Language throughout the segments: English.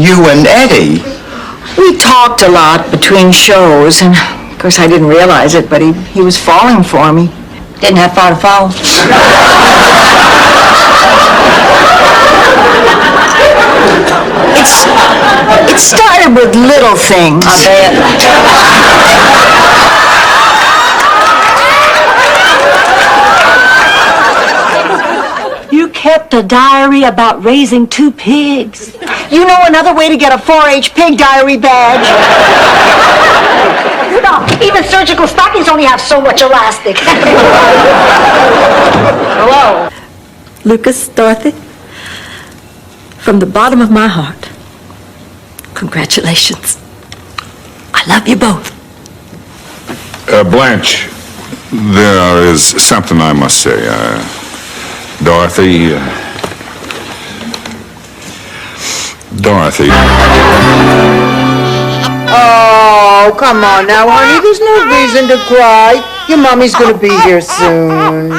You and Eddie? We talked a lot between shows, and of course I didn't realize it, but he was falling for me. Didn't have far to fall. It started with little things. I bet. You kept a diary about raising 2 pigs. You know another way to get a 4-H pig diary badge? You know, even surgical stockings only have so much elastic. Hello. Lucas, Dorothy, from the bottom of my heart, congratulations. I love you both. Blanche, there is something I must say. Dorothy. Oh, come on now, honey. There's no reason to cry. Your mommy's gonna be here soon.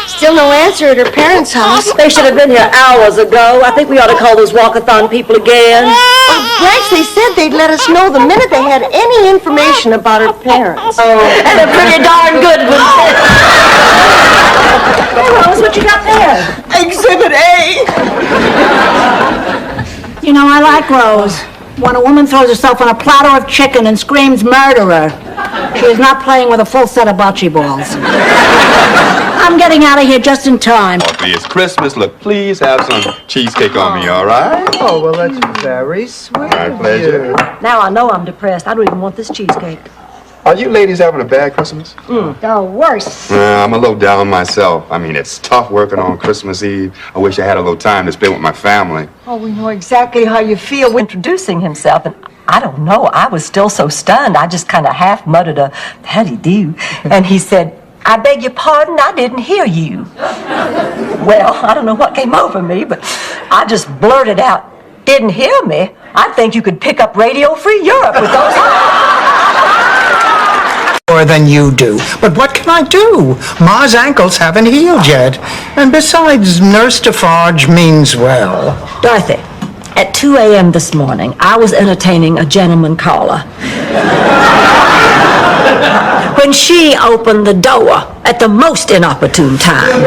Still no answer at her parents' house. They should have been here hours ago. I think we ought to call those walkathon people again. Oh, Blanche, they said they'd let us know the minute they had any information about her parents. Oh, and a pretty darn good one. Hey, Rose, what you got there? Exhibit A. You know, I like Rose. When a woman throws herself on a platter of chicken and screams murderer, she is not playing with a full set of bocce balls. I'm getting out of here just in time. Dorothy, it's Christmas. Look, please have some cheesecake on me, all right? Oh, well, that's very sweet. My pleasure. Now I know I'm depressed. I don't even want this cheesecake. Are you ladies having a bad Christmas? The worst. I'm a little down myself. I mean, it's tough working on Christmas Eve. I wish I had a little time to spend with my family. Oh, we know exactly how you feel. Introducing himself, and I don't know, I was still so stunned. I just kind of half muttered a howdy do, and he said, "I beg your pardon, I didn't hear you." Well, I don't know what came over me, but I just blurted out, "Didn't hear me? I think you could pick up Radio Free Europe with those." More than you do. But what can I do? Ma's ankles haven't healed yet. And besides, Nurse Defarge means well. Dorothy, at 2 a.m. this morning, I was entertaining a gentleman caller when she opened the door at the most inopportune time.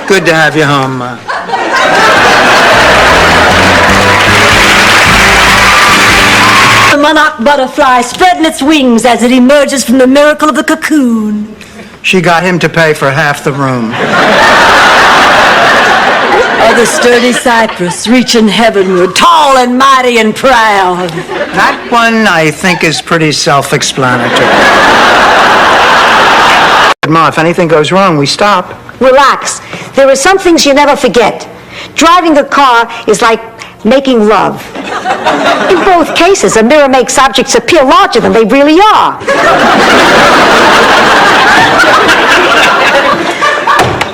Good to have you home, Ma. The monarch butterfly spreading its wings as it emerges from the miracle of the cocoon. She got him to pay for half the room. Or the sturdy cypress reaching heavenward, tall and mighty and proud. That one, I think, is pretty self-explanatory. Ma, if anything goes wrong, we stop. Relax. There are some things you never forget. Driving a car is like making love. In both cases, a mirror makes objects appear larger than they really are.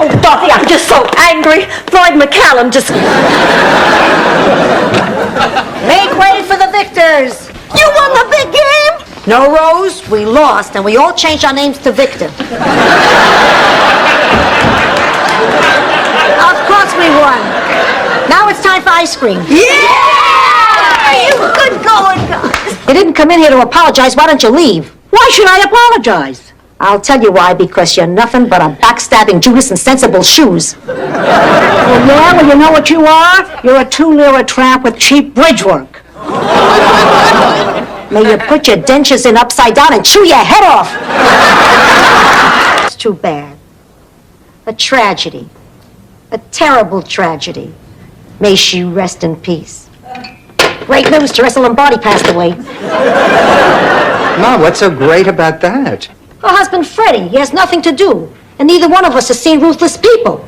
Oh, Dorothy, I'm just so angry. Floyd McCallum just... Make way for the victors. You won the big game? No, Rose, we lost, and we all changed our names to Victor. Of course we won. Now it's time for ice cream. Yeah! You good going, guys. You didn't come in here to apologize. Why don't you leave? Why should I apologize? I'll tell you why, because you're nothing but a backstabbing Judas in sensible shoes. Well, yeah, well, you know what you are? You're a 2-lira tramp with cheap bridge work. May you put your dentures in upside down and chew your head off. It's too bad. A tragedy. A terrible tragedy. May she rest in peace. Great news, Teresa Lombardi passed away. Ma, what's so great about that? Her husband, Freddie, he has nothing to do. And neither one of us has seen ruthless people.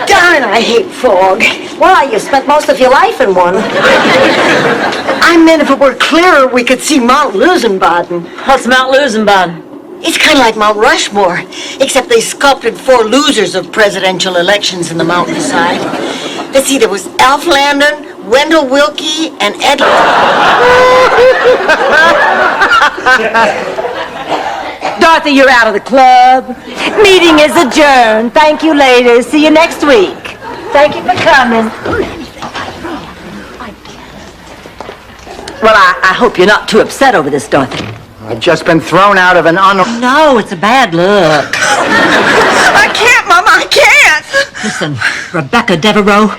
Darn, I hate fog. Why? You spent most of your life in one. I meant if it were clearer, we could see Mount Lusenbaden. What's Mount Lusenbaden? It's kind of like Mount Rushmore, except they sculpted 4 losers of presidential elections in the mountainside. Let's see, there was Alf Landon, Wendell Wilkie and Ed... Dorothy, you're out of the club. Meeting is adjourned. Thank you, ladies. See you next week. Thank you for coming. Well, I hope you're not too upset over this, Dorothy. I've just been thrown out of an No, it's a bad look. I can't, Mama, I can't! Listen, Rebecca Devereaux,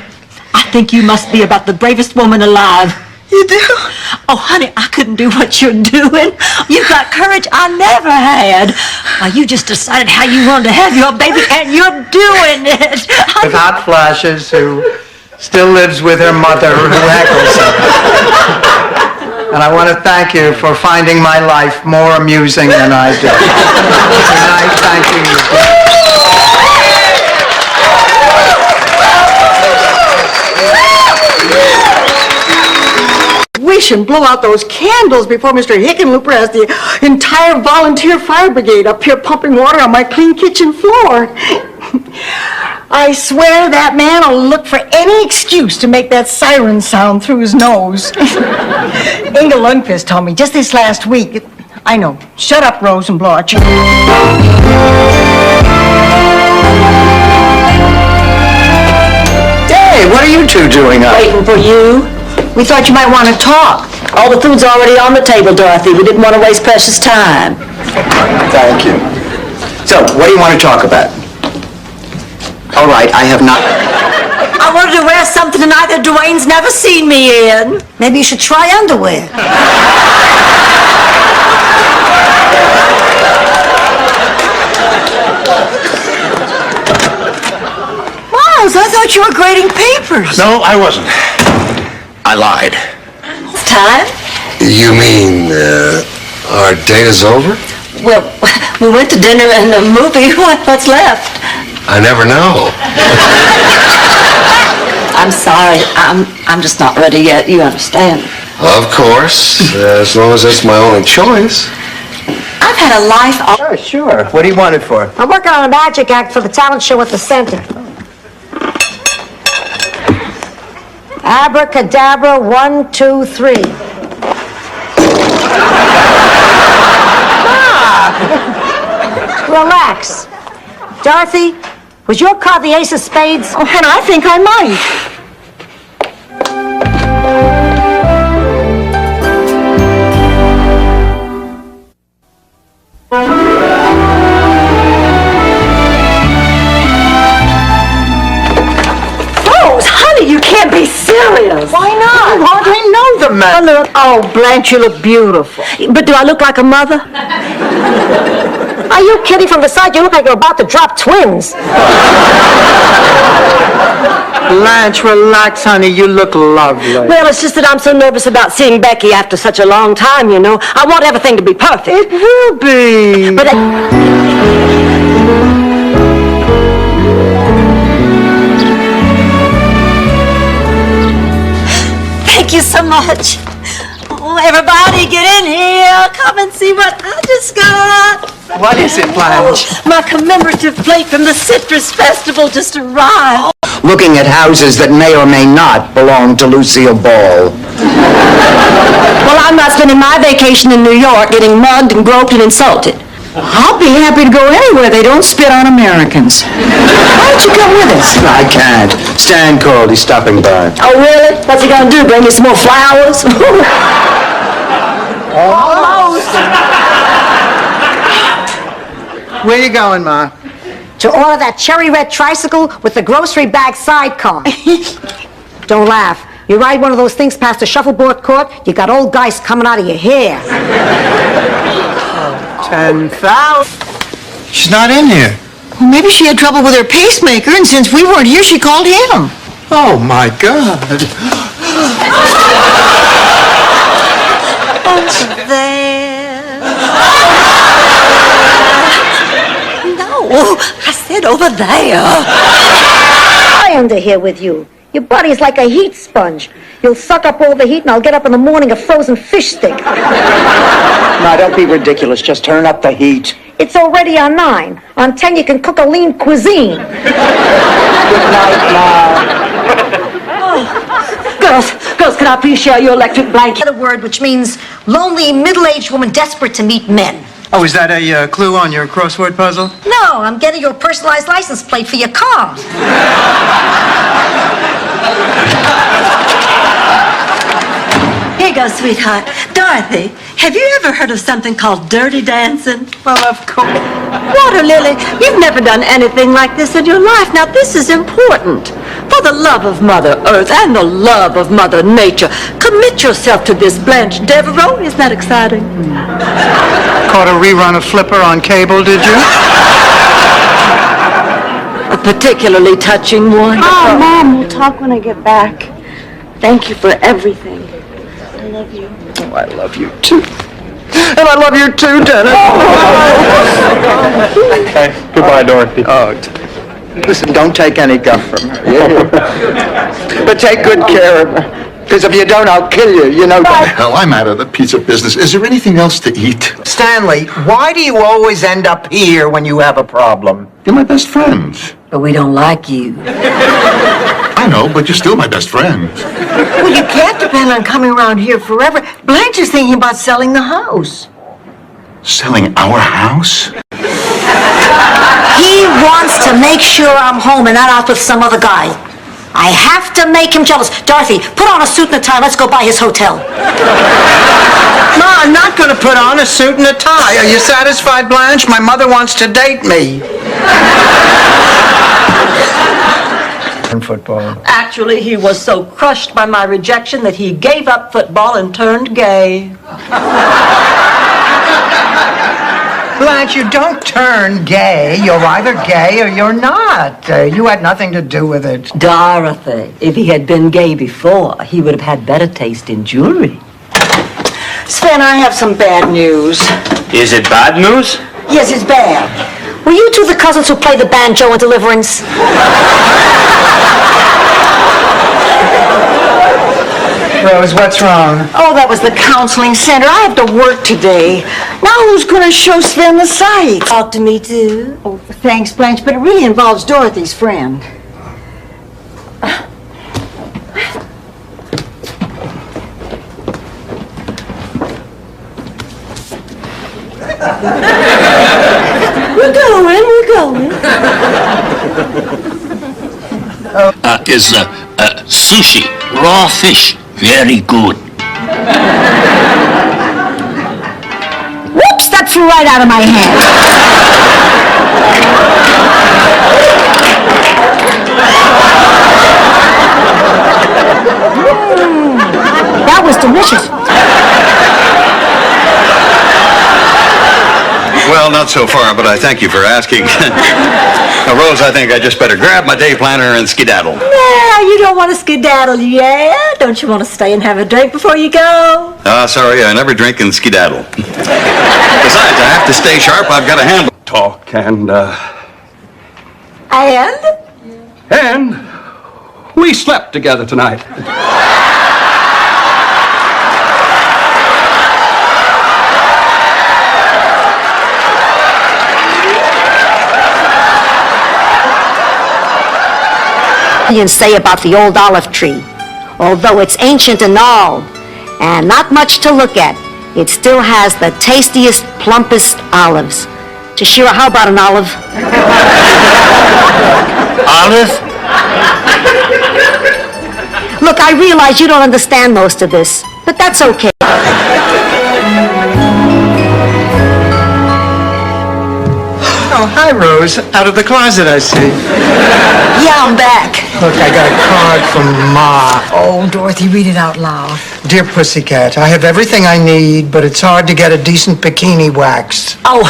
I think you must be about the bravest woman alive. You do? Oh, honey, I couldn't do what you're doing. You've got courage I never had. You just decided how you wanted to have your baby, and you're doing it. with hot flashes who still lives with her mother who heckles her. And I want to thank you for finding my life more amusing than I do. Good night, thank you. Wish and blow out those candles before Mr. Hickenlooper has the entire volunteer fire brigade up here pumping water on my clean kitchen floor. I swear that man will look for any excuse to make that siren sound through his nose. Inga Lundqvist told me just this last week. I know. Shut up, Rose, and blow out your... Hey, what are you two doing up? Waiting for you. We thought you might want to talk. All the food's already on the table, Dorothy. We didn't want to waste precious time. Thank you. So, what do you want to talk about? All right, I have not... I wanted to wear something tonight that Dwayne's never seen me in. Maybe you should try underwear. Miles, I thought you were grading papers. No, I wasn't. I lied. It's time. You mean, our date is over? Well, we went to dinner and a movie. What's left? I never know. I'm sorry. I'm just not ready yet. You understand? Of course, as long as it's my only choice. I've had a life all... Sure. What do you want it for? I'm working on a magic act for the talent show at the center. Abracadabra, 1, 2, 3. Relax. Dorothy, was your card the ace of spades? Oh, and I think I might. You can't be serious. Why not? You hardly know the man. Oh, Blanche, you look beautiful. But do I look like a mother? Are you kidding? From the side, you look like you're about to drop twins. Blanche, relax, honey. You look lovely. Well, it's just that I'm so nervous about seeing Becky after such a long time, you know. I want everything to be perfect. It will be. But... Thank you so much. Oh, everybody get in here. Come and see what I just got. What is it, Blanche? My commemorative plate from the Citrus Festival just arrived. Looking at houses that may or may not belong to Lucille Ball. Well, I'm not spending my vacation in New York getting mugged and groped and insulted. I'll be happy to go anywhere they don't spit on Americans. Why don't you come with us? I can't. Stan called. He's stopping by. Oh, really? What's he gonna do, bring you some more flowers? Almost. Where you going, Ma? To order that cherry red tricycle with the grocery bag sidecar. Don't laugh. You ride one of those things past the shuffleboard court, you got old guys coming out of your hair. 10,000. She's not in here. Well, maybe she had trouble with her pacemaker, and since we weren't here, she called him. Oh, my God. There. No, I said over there. I under here with you. Your body's like a heat sponge. You'll suck up all the heat and I'll get up in the morning a frozen fish stick. Now, don't be ridiculous. Just turn up the heat. It's already on 9. On 10 you can cook a lean cuisine. Good night, Ma. Girls, Girls, can I please share your electric blanket? A word which means lonely, middle-aged woman desperate to meet men. Oh, is that a clue on your crossword puzzle? No, I'm getting your personalized license plate for your car. Here you go, sweetheart. Dorothy, have you ever heard of something called dirty dancing? Well, of course. Water Lily, you've never done anything like this in your life. Now, this is important. For the love of Mother Earth and the love of Mother Nature, commit yourself to this, Blanche Devereaux. Isn't that exciting? Caught a rerun of Flipper on cable, did you? A particularly touching one. Oh, Mom, we'll talk when I get back. Thank you for everything. I love you. Oh, I love you too. And I love you too, Dennis. Hey, goodbye, Dorothy. Oh, listen, don't take any guff from her. But take good care of her. Because if you don't, I'll kill you, you know that. Hell, I'm out of the pizza business. Is there anything else to eat? Stanley, why do you always end up here when you have a problem? You're my best friend. But we don't like you. I know, but you're still my best friend. Well, you can't depend on coming around here forever. Blanche is thinking about selling the house. Selling our house? He wants to make sure I'm home and not out with some other guy. I have to make him jealous. Dorothy, put on a suit and a tie. Let's go by his hotel. No, I'm not going to put on a suit and a tie. Are you satisfied, Blanche? My mother wants to date me. In football. Actually, he was so crushed by my rejection that he gave up football and turned gay. Blanche, you don't turn gay. You're either gay or you're not. You had nothing to do with it. Dorothy, if he had been gay before, he would have had better taste in jewelry. Sven, I have some bad news. Is it bad news? Yes, it's bad. Were you two the cousins who played the banjo in Deliverance? Rose, what's wrong? Oh, that was the counseling center. I have to work today. Now who's going to show Sven the site? Talk to me, too. Oh, thanks, Blanche, but it really involves Dorothy's friend. We're going. Is sushi, raw fish, very good. Whoops, that flew right out of my hand. That was delicious. Well, not so far, but I thank you for asking. Now, Rose, I think I just better grab my day planner and skedaddle. Yeah, you don't want to skedaddle, yeah? Don't you want to stay and have a drink before you go? Sorry, I never drink and skedaddle. Besides, I have to stay sharp. I've got a handle. Talk and we slept together tonight. And say about the old olive tree. Although it's ancient and all, and not much to look at, it still has the tastiest, plumpest olives. Tashira, how about an olive? Olive? Look, I realize you don't understand most of this, but that's okay. Oh, hi, Rose. Out of the closet, I see. Yeah, I'm back. Look, I got a card from Ma. Oh, Dorothy, read it out loud. Dear Pussycat, I have everything I need, but it's hard to get a decent bikini waxed. Oh,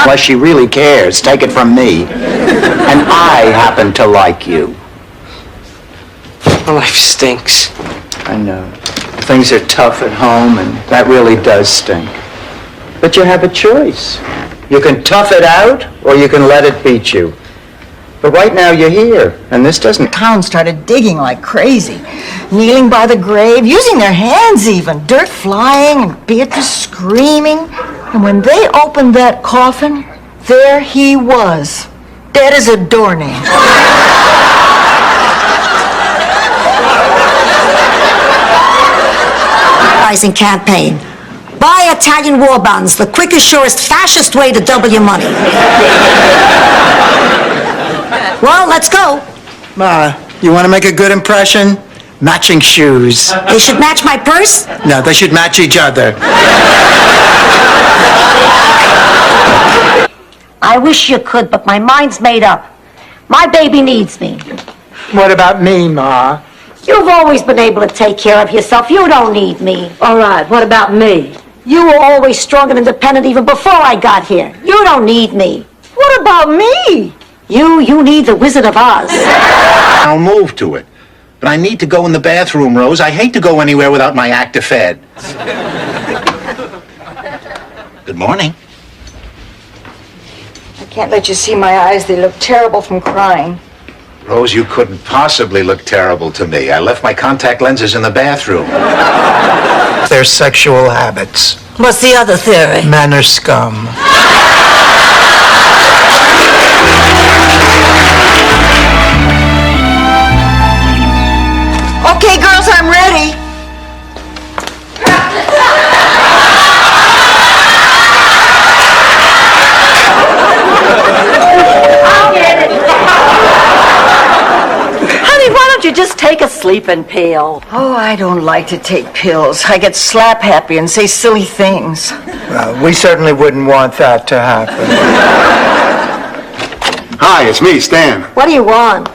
Unless she really cares, take it from me. And I happen to like you. Life stinks. I know. Things are tough at home, and that really does stink. But you have a choice. You can tough it out, or you can let it beat you. But right now you're here, and this doesn't... town started digging like crazy, kneeling by the grave, using their hands even, dirt flying and Beatrice screaming. And when they opened that coffin, there he was, dead as a doornail. advertising campaign. Buy Italian war bonds, the quickest, surest, fascist way to double your money. Well, let's go. Ma, you want to make a good impression? Matching shoes. They should match my purse? No, they should match each other. I wish you could, but my mind's made up. My baby needs me. What about me, Ma? You've always been able to take care of yourself. You don't need me. All right, what about me? You were always strong and independent even before I got here. You don't need me. What about me? You need the Wizard of Oz. I'll move to it. But I need to go in the bathroom, Rose. I hate to go anywhere without my Actifed. Good morning. I can't let you see my eyes. They look terrible from crying. Rose, you couldn't possibly look terrible to me. I left my contact lenses in the bathroom. Their sexual habits. What's the other theory? Men are scum. Okay, girls, I'm ready. Honey, why don't you just take a sleeping pill? Oh, I don't like to take pills. I get slap happy and say silly things. Well, we certainly wouldn't want that to happen. Hi, it's me, Stan. What do you want?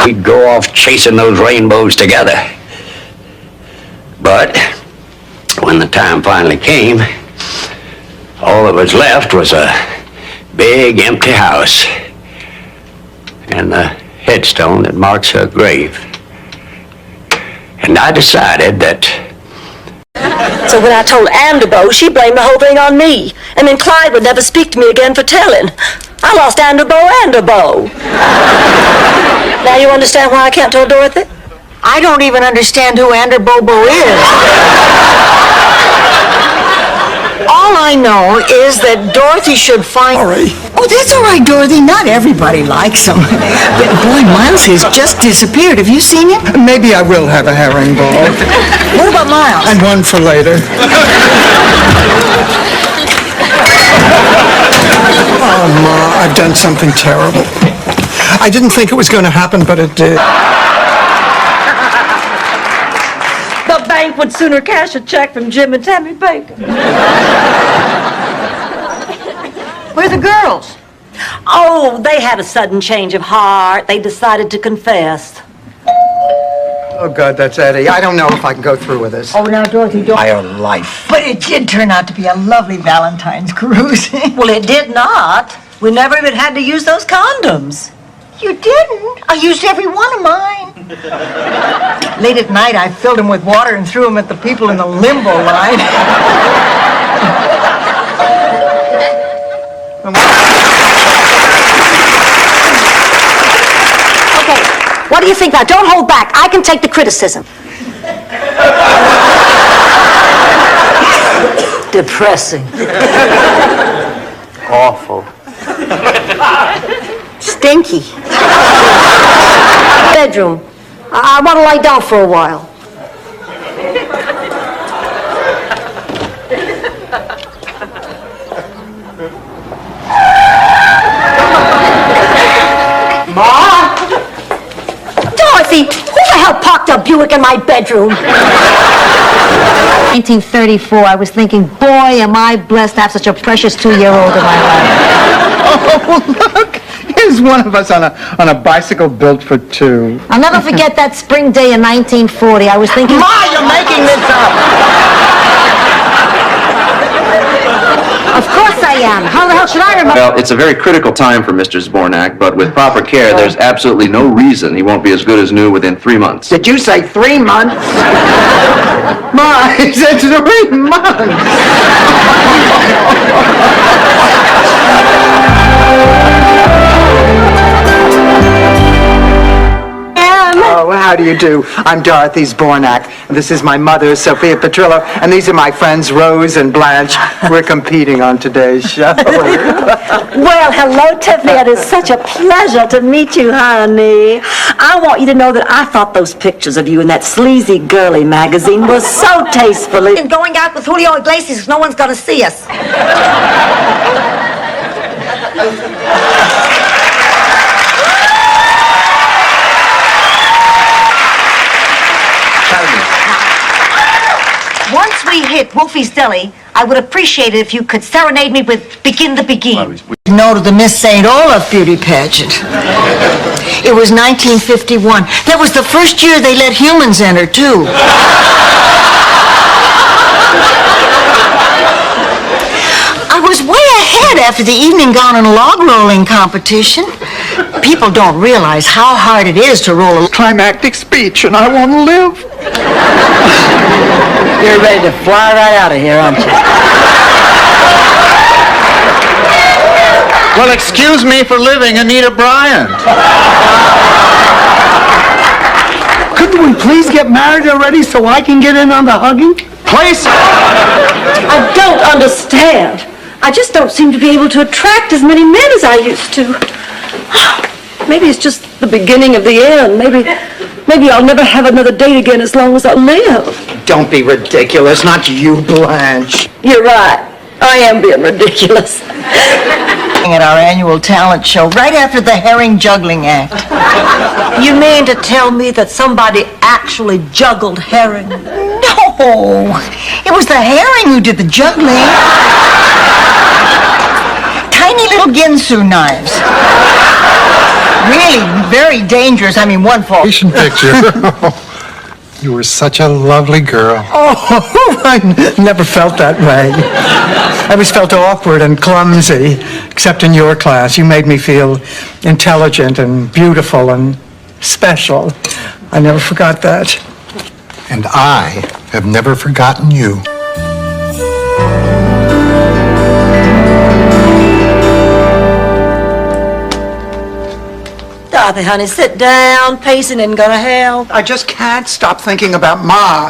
We'd go off chasing those rainbows together. But when the time finally came, all that was left was a big empty house and the headstone that marks her grave. And I decided that... So when I told Anderbo, she blamed the whole thing on me. And then Clyde would never speak to me again for telling. I lost Anderbo. Now you understand why I can't tell Dorothy? I don't even understand who Ander Bobo is. All I know is that Dorothy should find... Sorry. Oh, that's all right, Dorothy. Not everybody likes him. But boy, Miles has just disappeared. Have you seen him? Maybe I will have a herring ball. What about Miles? And one for later. Oh, Ma, I've done something terrible. I didn't think it was going to happen, but it did. The bank would sooner cash a check from Jim and Tammy Baker. Where are the girls? Oh, they had a sudden change of heart. They decided to confess. Oh, God, that's Eddie. I don't know if I can go through with this. Oh, now, Dorothy, don't... Entire life. But it did turn out to be a lovely Valentine's cruise. Well, it did not. We never even had to use those condoms. You didn't? I used every one of mine. Late at night, I filled them with water and threw them at the people in the limbo line. Okay, what do you think now? Don't hold back. I can take the criticism. Depressing. Awful. Stinky. Bedroom. I want to lie down for a while. Ma? Dorothy, who the hell parked a Buick in my bedroom? 1934, I was thinking, boy, am I blessed to have such a precious 2-year-old in my life. Oh, look! Here's one of us on a bicycle built for two. I'll never forget that spring day in 1940. I was thinking... Ma, you're making this up! Of course I am. How the hell should I remember? Well, it's a very critical time for Mr. Zbornak, but with proper care, there's absolutely no reason he won't be as good as new within 3 months. Did you say 3 months? Ma, he said 3 months! Oh, how do you do? I'm Dorothy Zbornak. This is my mother, Sophia Petrillo, and these are my friends, Rose and Blanche. We're competing on today's show. Well, hello, Tiffany. It is such a pleasure to meet you, honey. I want you to know that I thought those pictures of you in that sleazy girly magazine were so tastefully. And going out with Julio Iglesias, no one's gonna see us. Once we hit Wolfie's Deli, I would appreciate it if you could serenade me with Begin the Begin. No to the Miss St. Olaf beauty pageant. It was 1951. That was the first year they let humans enter, too. I was way ahead after the evening gown and log rolling competition. People don't realize how hard it is to roll a Climactic speech, and I want to live. You're ready to fly right out of here, aren't you? Well, excuse me for living, Anita Bryant. Couldn't we please get married already so I can get in on the hugging? Please? I don't understand. I just don't seem to be able to attract as many men as I used to. Maybe it's just the beginning of the end. Maybe I'll never have another date again as long as I live. Don't be ridiculous, not you, Blanche. You're right. I am being ridiculous. at our annual talent show right after the herring juggling act. You mean to tell me that somebody actually juggled herring? No, it was the herring who did the juggling. Tiny little Ginsu knives. Really very dangerous. I mean, one fall. Picture. You were such a lovely girl. Oh, I never felt that way. I always felt awkward and clumsy, except in your class. You made me feel intelligent and beautiful and special. I never forgot that. And I have never forgotten you. Dorothy, honey, sit down. Pacing isn't gonna help. I just can't stop thinking about Ma.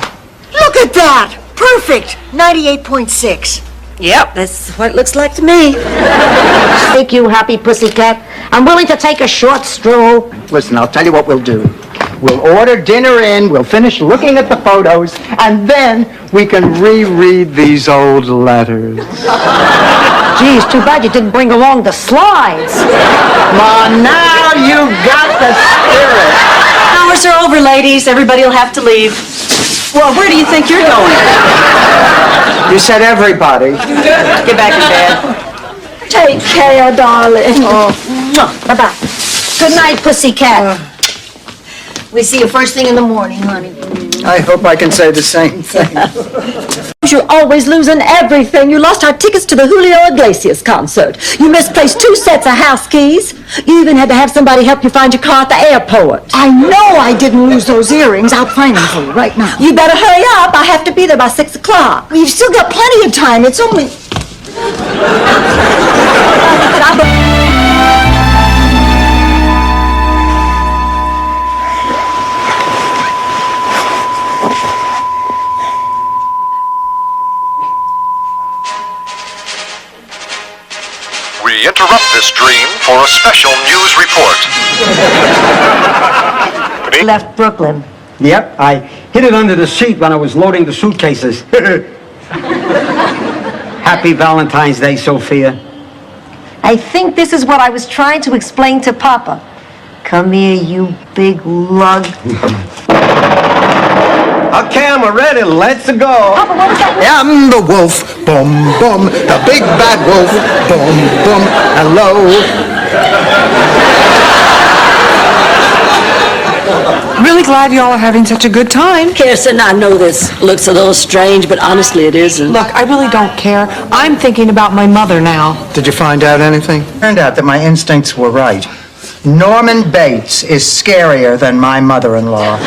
Look at that! Perfect! 98.6. Yep, that's what it looks like to me. Thank you, Happy Pussycat. I'm willing to take a short stroll. Listen, I'll tell you what we'll do. We'll order dinner in, we'll finish looking at the photos, and then we can reread these old letters. Geez, too bad you didn't bring along the slides. Come on, now you got the spirit. Hours are over, ladies. Everybody will have to leave. Well, where do you think you're going? You said everybody. Get back in bed. Take care, darling. Bye-bye. Good night, Pussycat. We see you first thing in the morning, honey. I hope I can say the same thing. You're always losing everything. You lost our tickets to the Julio Iglesias concert. You misplaced 2 sets of house keys. You even had to have somebody help you find your car at the airport. I know I didn't lose those earrings. I'll find them for you right now. You better hurry up. I have to be there by 6 o'clock. Well, you've still got plenty of time. It's only... We interrupt this stream for a special news report. Left Brooklyn. Yep, I hid it under the seat when I was loading the suitcases. Happy Valentine's Day, Sophia. I think this is what I was trying to explain to Papa. Come here, you big lug. Okay, I'm ready. Let's go. Papa, what was that? I'm the wolf, boom, boom, the big bad wolf, boom, boom, hello. Really glad y'all are having such a good time. Kirsten, I know this looks a little strange, but honestly it isn't. Look, I really don't care. I'm thinking about my mother now. Did you find out anything? Turned out that my instincts were right. Norman Bates is scarier than my mother-in-law.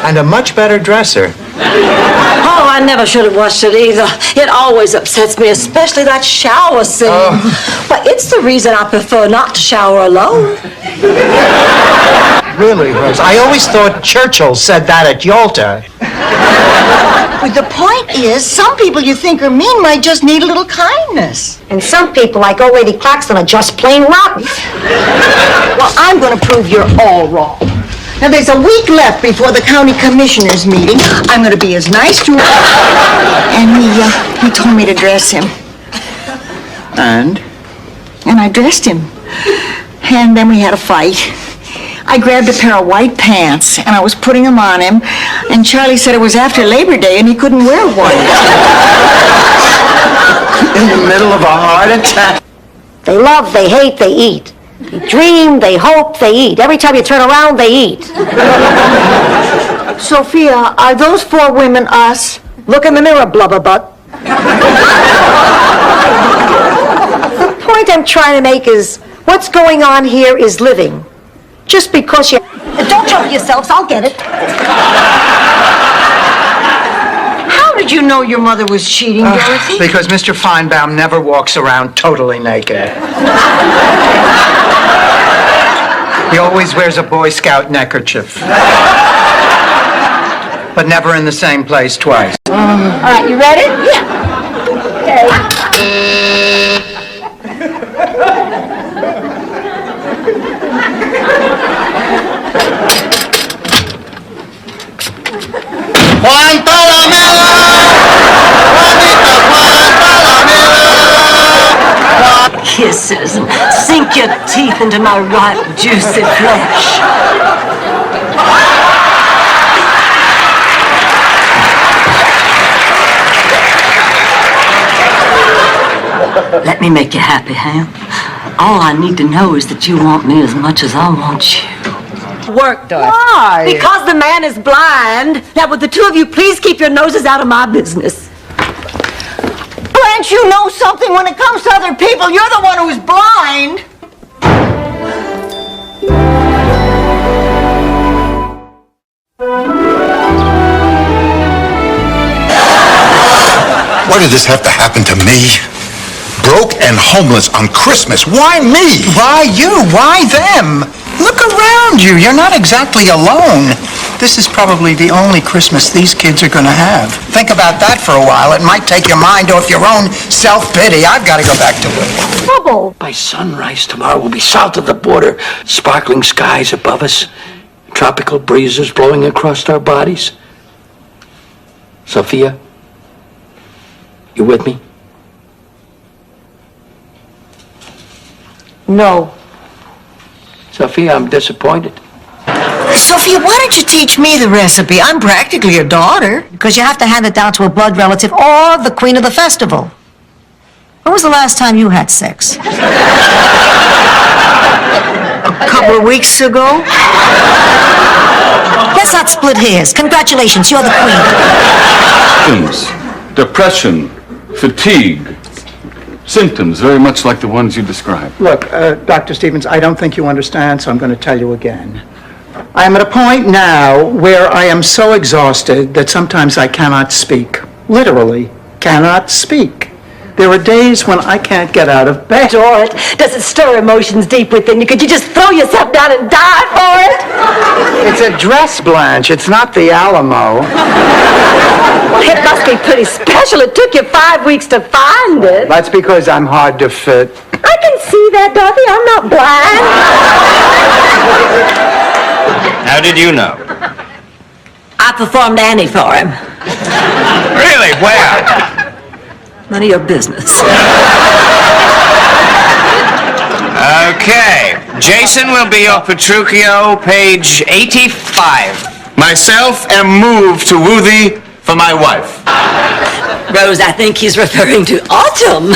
And a much better dresser. Oh, I never should have watched it either. It always upsets me, especially that shower scene. But it's the reason I prefer not to shower alone. Really, Rose. I always thought Churchill said that at Yalta. But the point is, some people you think are mean might just need a little kindness. And some people, like old lady Claxton, are just plain rotten. Well, I'm going to prove you're all wrong. Now, there's a week left before the county commissioners meeting. I'm going to be as nice to her. And he told me to dress him. And? And I dressed him. And then we had a fight. I grabbed a pair of white pants, and I was putting them on him, and Charlie said it was after Labor Day, and he couldn't wear one. In the middle of a heart attack. They love, they hate, they eat. They dream, they hope, they eat. Every time you turn around, they eat. Sophia, are those 4 women us? Look in the mirror, blubber butt. The point I'm trying to make is, what's going on here is living. Just because you... Don't choke yourselves, I'll get it. How did you know your mother was cheating, Dorothy? Because Mr. Feinbaum never walks around totally naked. He always wears a Boy Scout neckerchief. But never in the same place twice. All right, you ready? Yeah. Okay. Juan Palamela! Kisses and sink your teeth into my ripe, juicy flesh. Let me make you happy, Ham. All I need to know is that you want me as much as I want you. Work, Dorothy. Why? Because the man is blind. Now, would the two of you please keep your noses out of my business? Blanche, you know something when it comes to other people. You're the one who's blind. Why did this have to happen to me? Broke and homeless on Christmas. Why me? Why you? Why them? Look around you. You're not exactly alone. This is probably the only Christmas these kids are going to have. Think about that for a while. It might take your mind off your own self-pity. I've got to go back to work. Trouble. By sunrise tomorrow, we'll be south of the border, sparkling skies above us, tropical breezes blowing across our bodies. Sophia, you with me? No. Sophia, I'm disappointed. Sophia, why don't you teach me the recipe? I'm practically your daughter. Because you have to hand it down to a blood relative or the queen of the festival. When was the last time you had sex? A couple of weeks ago. Let's not split hairs. Congratulations, you're the queen. Depression, fatigue, symptoms very much like the ones you described. Look, Dr. Stevens, I don't think you understand, so I'm going to tell you again. I am at a point now where I am so exhausted that sometimes I cannot speak. Literally, cannot speak. There are days when I can't get out of bed. Dorrit, does it stir emotions deep within you? Could you just throw yourself down and die for it? It's a dress, Blanche. It's not the Alamo. Well, it must be pretty special. It took you 5 weeks to find it. That's because I'm hard to fit. I can see that, Dorothy. I'm not blind. How did you know? I performed Annie for him. Really? Where? None of your business. Okay. Jason will be your Petruchio, page 85. Myself am moved to woo thee for my wife. Rose, I think he's referring to Autumn.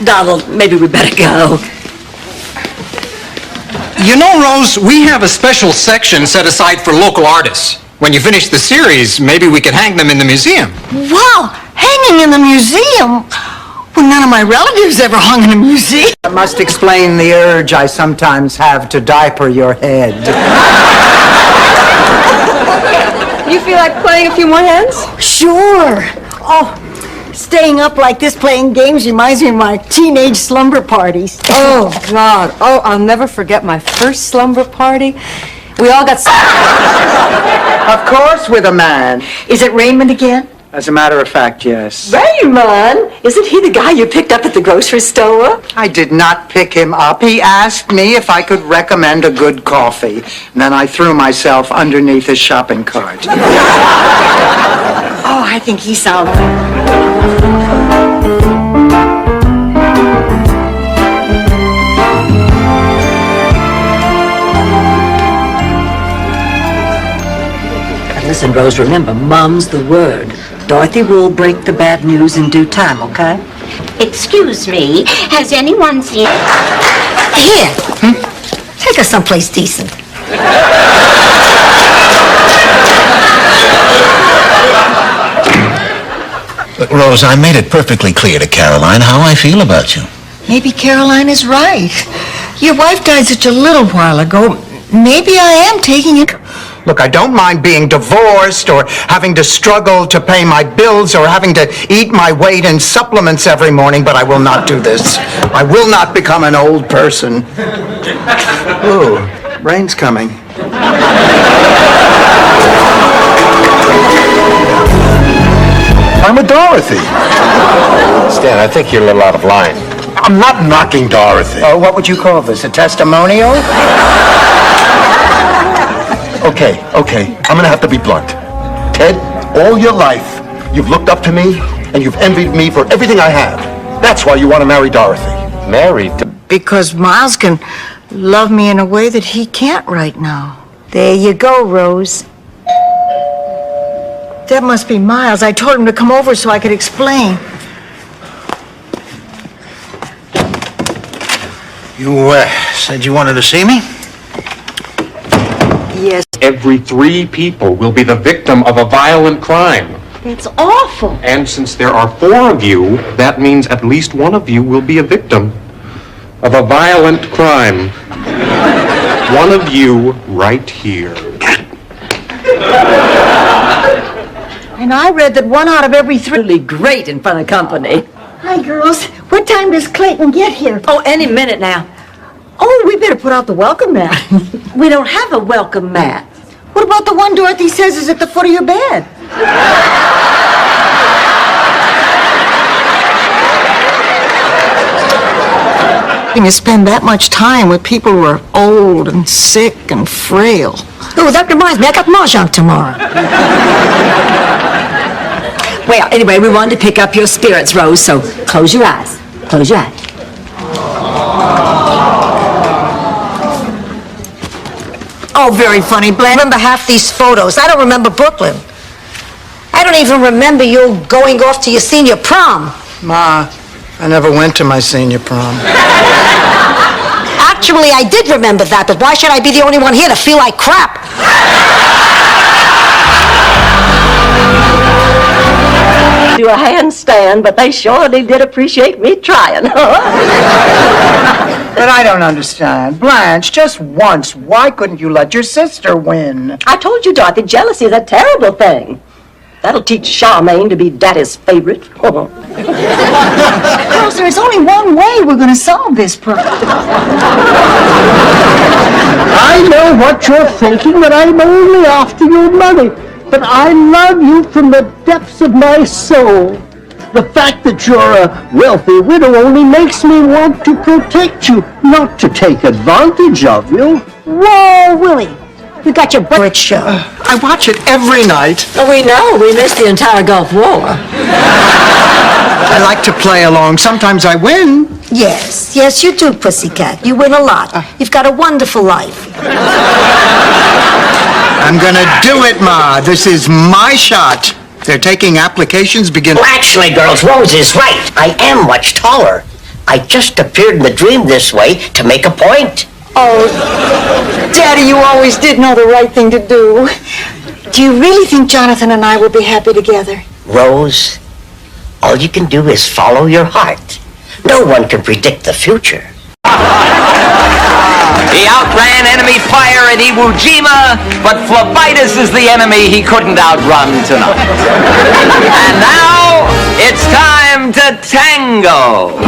Donald, maybe we better go. You know, Rose, we have a special section set aside for local artists. When you finish the series, maybe we can hang them in the museum. Wow, hanging in the museum? Well, none of my relatives ever hung in a museum. I must explain the urge I sometimes have to diaper your head. You feel like playing a few more hands? Sure. Oh, staying up like this playing games reminds me of my teenage slumber parties. Oh, God. Oh, I'll never forget my first slumber party. We all got... Of course, with a man. Is it Raymond again? As a matter of fact, yes. Raymond? Isn't he the guy you picked up at the grocery store? I did not pick him up. He asked me if I could recommend a good coffee. And then I threw myself underneath his shopping cart. Oh, I think he sounds... Listen, Rose, remember, Mom's the word. Dorothy will break the bad news in due time, okay? Excuse me, has anyone seen... Here, take us someplace decent. Look, Rose, I made it perfectly clear to Caroline how I feel about you. Maybe Caroline is right. Your wife died such a little while ago. Maybe I am taking it... Look, I don't mind being divorced or having to struggle to pay my bills or having to eat my weight in supplements every morning, but I will not do this. I will not become an old person. Ooh, rain's coming. I'm with Dorothy. Stan, I think you're a little out of line. I'm not knocking Dorothy. Oh, what would you call this, a testimonial? Okay, I'm gonna have to be blunt. Ted, all your life, you've looked up to me, and you've envied me for everything I have. That's why you want to marry Dorothy. Married? Because Miles can love me in a way that he can't right now. There you go, Rose. That must be Miles. I told him to come over so I could explain. You, said you wanted to see me? Yes. Every 3 people will be the victim of a violent crime. It's awful. And since there are 4 of you, that means at least one of you will be a victim of a violent crime. One of you right here. And I read that 1 out of every 3... Really great in front of company. Hi, girls. What time does Clayton get here? Oh, any minute now. Oh, we better put out the welcome mat. We don't have a welcome mat. What about the one Dorothy says is at the foot of your bed? You spend that much time with people who are old and sick and frail. Oh, that reminds me, I got mahjong tomorrow. Well, anyway, we wanted to pick up your spirits, Rose, so close your eyes. Close your eyes. Oh, very funny, Blanche. I remember half these photos. I don't remember Brooklyn. I don't even remember you going off to your senior prom. Ma, I never went to my senior prom. Actually, I did remember that, but why should I be the only one here to feel like crap? Do a handstand, but they surely did appreciate me trying. But I don't understand. Blanche, just once, why couldn't you let your sister win? I told you, Dorothy, jealousy is a terrible thing. That'll teach Charmaine to be Daddy's favorite. Girls, there's only one way we're going to solve this problem. I know what you're thinking, that I'm only after your money. But I love you from the depths of my soul. The fact that you're a wealthy widow only makes me want to protect you, not to take advantage of you. Whoa, Willie. You got your Brit show. I watch it every night. Oh, we know. We missed the entire Gulf War. I like to play along. Sometimes I win. Yes, you do, Pussycat. You win a lot. You've got a wonderful life. I'm gonna do it, Ma. This is my shot. They're taking applications beginning... Well, actually, girls, Rose is right. I am much taller. I just appeared in the dream this way to make a point. Oh, Daddy, you always did know the right thing to do. Do you really think Jonathan and I will be happy together? Rose, all you can do is follow your heart. No one can predict the future. He outran enemy fire at Iwo Jima, but phlebitis is the enemy he couldn't outrun tonight. And now, it's time to tango.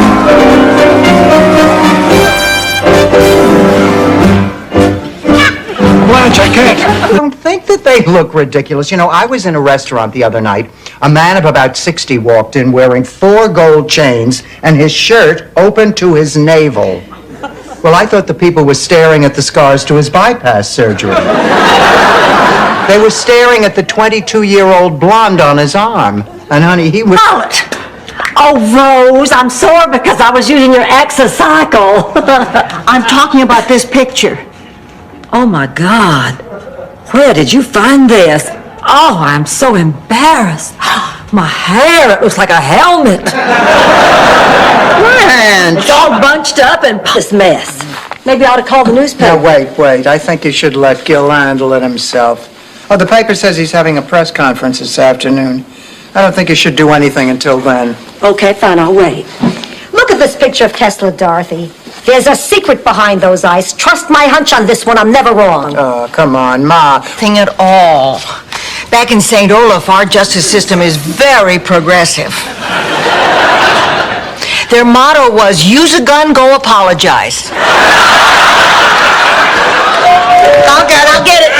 Well, Blanche, I can't. I don't think that they look ridiculous. You know, I was in a restaurant the other night. A man of about 60 walked in wearing 4 gold chains and his shirt open to his navel. Well, I thought the people were staring at the scars to his bypass surgery. They were staring at the 22-year-old blonde on his arm. And honey, he was... Oh, Rose, I'm sore because I was using your exercycle. I'm talking about this picture. Oh, my God. Where did you find this? Oh, I'm so embarrassed. My hair, it looks like a helmet. Blanche! It's all bunched up and this mess. Maybe I ought to call the newspaper. Now, wait. I think you should let Gil handle it himself. Oh, the paper says he's having a press conference this afternoon. I don't think you should do anything until then. Okay, fine, I'll wait. Look at this picture of Tesla, Dorothy. There's a secret behind those eyes. Trust my hunch on this one, I'm never wrong. Oh, come on, Ma. Thing at all. Back in St. Olaf, our justice system is very progressive. Their motto was, use a gun, go apologize. I'll get it.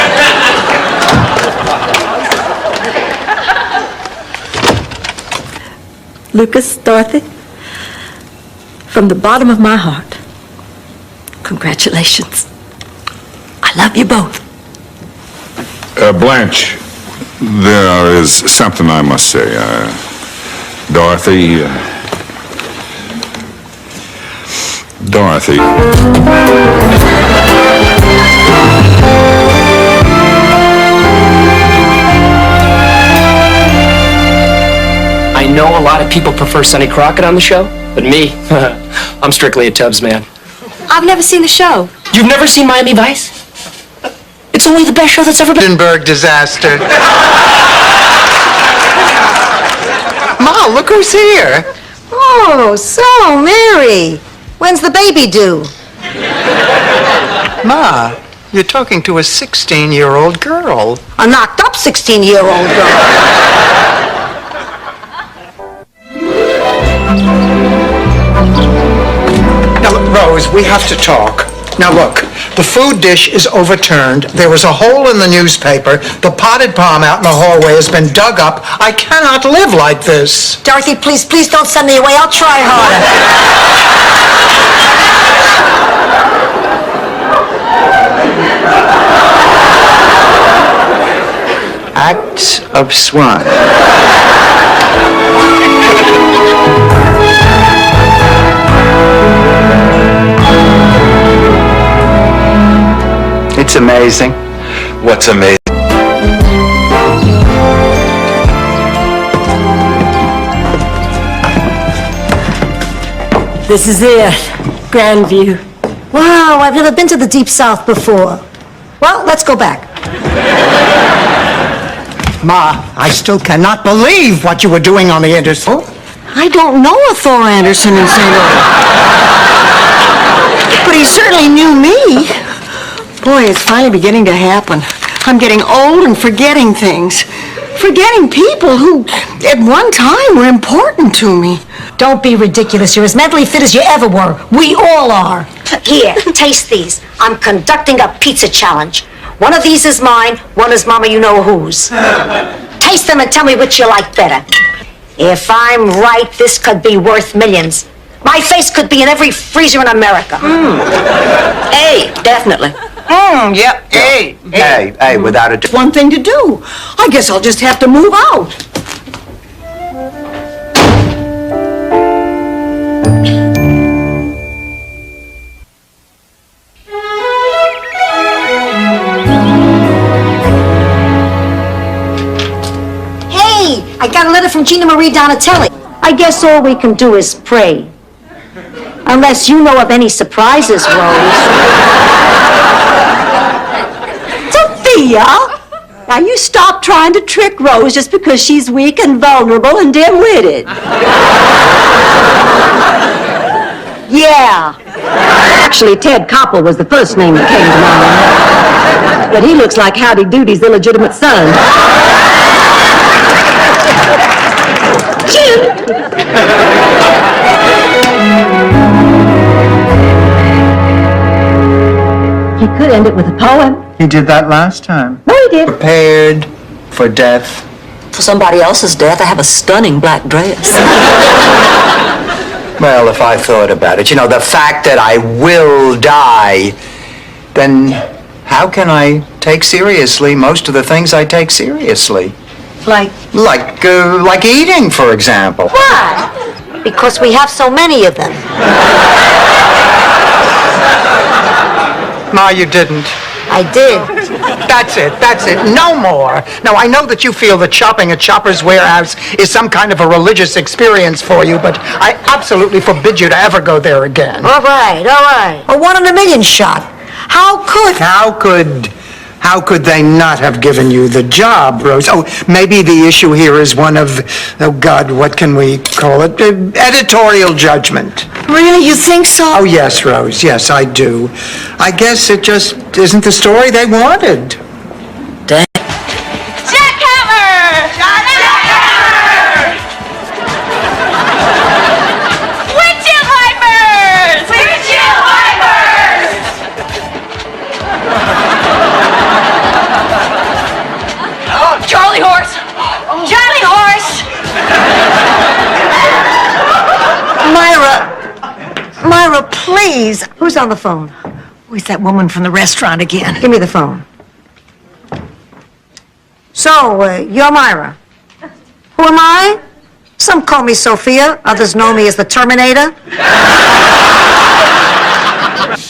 Lucas, Dorothy, from the bottom of my heart, congratulations. I love you both. Blanche, there is something I must say. Dorothy. I know a lot of people prefer Sonny Crockett on the show, but me, I'm strictly a Tubbs man. I've never seen the show. You've never seen Miami Vice? It's only the best show that's ever been. Hindenburg disaster. Ma, look who's here. Oh, so, Mary. When's the baby due? Ma, you're talking to a 16-year-old girl. A knocked up 16-year-old girl. Now, look, Rose, we have to talk. Now, look, the food dish is overturned. There was a hole in the newspaper. The potted palm out in the hallway has been dug up. I cannot live like this. Dorothy, please don't send me away. I'll try harder. Acts of swine. It's amazing. What's amazing? This is it. Grandview. Wow, I've never been to the Deep South before. Well, let's go back. Ma, I still cannot believe what you were doing on the Anderson. I don't know a Thor Anderson in St. Louis. But he certainly knew me. Boy, it's finally beginning to happen. I'm getting old and forgetting things. Forgetting people who, at one time, were important to me. Don't be ridiculous. You're as mentally fit as you ever were. We all are. Here, taste these. I'm conducting a pizza challenge. One of these is mine, one is Mama you-know-who's. Taste them and tell me which you like better. If I'm right, this could be worth millions. My face could be in every freezer in America. A, definitely. Yep. Hey, without a doubt. One thing to do. I guess I'll just have to move out. Hey, I got a letter from Gina Marie Donatelli. I guess all we can do is pray. Unless you know of any surprises, Rose. Sophia! Now you stop trying to trick Rose just because she's weak and vulnerable and dim-witted. Yeah. Actually, Ted Koppel was the first name that came to mind. But he looks like Howdy Doody's illegitimate son. He could end end it with a poem. He did that last time. No, he did. Prepared for death. For somebody else's death, I have a stunning black dress. Well, if I thought about it, the fact that I will die, then how can I take seriously most of the things I take seriously? Like? Like eating, for example. Why? Because we have so many of them. No, you didn't. I did. That's it. No more. Now, I know that you feel that shopping at Chopper's Warehouse is some kind of a religious experience for you, but I absolutely forbid you to ever go there again. All right. A 1 in a million shot. How could they not have given you the job, Rose? Oh, maybe the issue here is one of, oh God, what can we call it? Editorial judgment. Really? You think so? Oh, yes, Rose. Yes, I do. I guess it just isn't the story they wanted. Dang. Jackhammer! Jackhammer! Windshield wipers! Windshield wipers! Oh, Charlie horse! Charlie horse! Myra, please. Who's on the phone? Oh, it's that woman from the restaurant again. Give me the phone. So, you're Myra. Who am I? Some call me Sophia, others know me as the Terminator.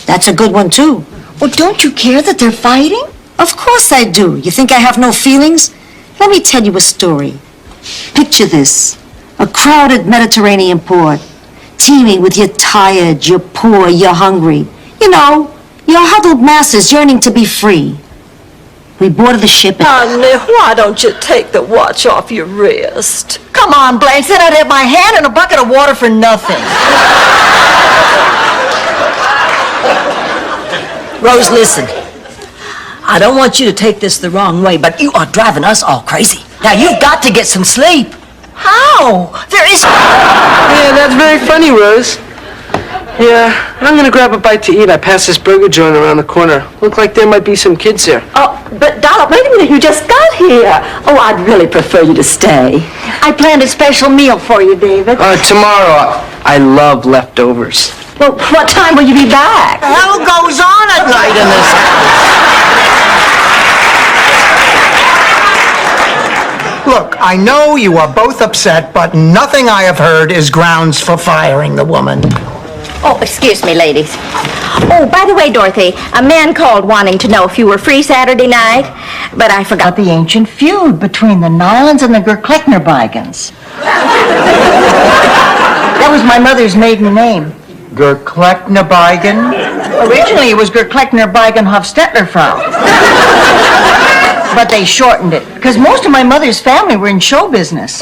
That's a good one, too. Well, don't you care that they're fighting? Of course I do. You think I have no feelings? Let me tell you a story. Picture this. A crowded Mediterranean port, teeming with you're tired, you're poor, you're hungry. Your huddled masses yearning to be free. We boarded the ship and... Honey, why don't you take the watch off your wrist? Come on, Blanche, said I'd have my hand in a bucket of water for nothing. Rose, listen. I don't want you to take this the wrong way, but you are driving us all crazy. Now, you've got to get some sleep. How? There is... Yeah, that's very funny, Rose. Yeah, I'm gonna grab a bite to eat. I passed this burger joint around the corner. Look like there might be some kids there. Oh, but Dollar, wait a minute, you just got here. Oh, I'd really prefer you to stay. I planned a special meal for you, David. Tomorrow. I love leftovers. Well, what time will you be back? What the hell goes on at night in this house? Look, I know you are both upset, but nothing I have heard is grounds for firing the woman. Oh, excuse me, ladies. Oh, by the way, Dorothy, a man called wanting to know if you were free Saturday night, but I forgot. The ancient feud between the Nylans and the Gerklechnerbeigens. That was my mother's maiden name. Gerklechnerbeigen? Originally, it was Gerklechnerbeigen Hofstetlerfrau. But they shortened it, because most of my mother's family were in show business.